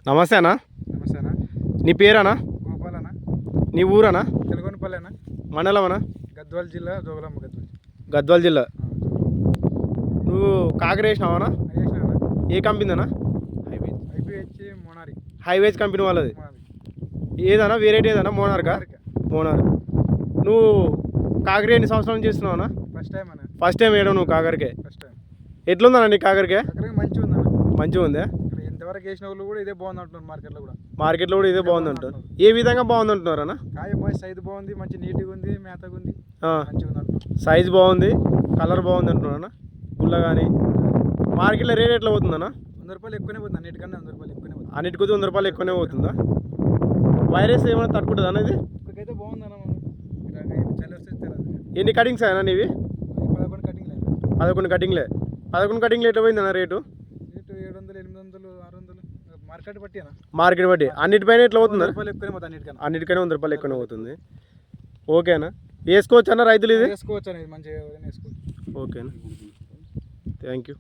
నమస్తే అన్న. నమస్తే అన్న. నీ పేరనా? గోపాల్ అన్న. నీ ఊరనా? తెలుగొనపల్లి అన్న. మండలమనా? గద్వాల్ జిల్లా, జోగులాంబ గద్వాల్. గద్వాల్ జిల్లా. నువ్వు కాకరేసినావనా? చేసిన అన్న. ఏ కంపెనీ అన్నా? IPH మోనారి. హైవేజ్ కంపెనీ వాళ్ళది. మోనారి. ఏదన్నా వెరైటీ ఏదన్నా? మోనార్కా? మోనార్. నువ్వు కాకరే ఎన్ని సంవత్సరాల నుంచి చేస్తున్నావనా? ఫస్ట్ టైం అన్న. ఫస్ట్ టైం వేయడం నువ్వు కాకరికే? First time. ఎట్లుందన్నా నీ కాకరికే? అక్కడ మంచిగా ఉందన్న. మంచిగా ఉందా? ఇక్కడ ఇంతవరకు వేసిన వాళ్ళు కూడా ఇదే బాగుంది అంటున్నారు మార్కెట్లో కూడా. మార్కెట్లో కూడా ఇదే బాగుంది అంటారు. ఏ విధంగా బాగుంది అంటున్నారు అన్న? కాయ మంచి సైజు బాగుంది, మంచి నీట్గా ఉంది, మేతగా ఉంది, మంచిగా ఉంది అంటున్నారు. సైజు బాగుంది, కలర్ బాగుంది అంటున్నారన్నా. గుల్ల కానీ మార్కెట్లో రేట్ ఎట్లా పోతుందన్నా? 100 రూపాయలు ఎక్కువనే పోతుంది, అన్నిటికన్నా 100 రూపాయలు ఎక్కువనే పోతుంది. అన్నిటికీ 100 రూపాయలు ఎక్కువనే పోతుందా? వైరస్ ఏమైనా తట్టుకుంటుందా అన్న ఇది? ఇప్పటికైతే బాగుందన్న. మనం ఇలా చలి వస్తే తెలియదు. ఎన్ని కటింగ్స్ అయినా నీవి? 11 కటింగ్ లేదు. 11 కటింగ్లే. 11 కటింగ్లు ఎట్లా పోయిందన్న రేటు? రేటు 700, 800, 600 మార్కెట్ బట్టి అన్న. మార్కెట్ బట్టి అన్నిటిపైన ఎట్లా పోతుందా? 100 రూపాయలు ఎక్కువనే పోతుంది అన్నిటికన్నా. అన్నిటికైనా 100 రూపాయలు ఎక్కువనే పోతుంది. ఓకేనా? వేసుకోవచ్చు అన్న రైతులు ఇది? వేసుకోవచ్చు అనేది మంచిగా వేసుకోవచ్చు. ఓకేనా? Thank you.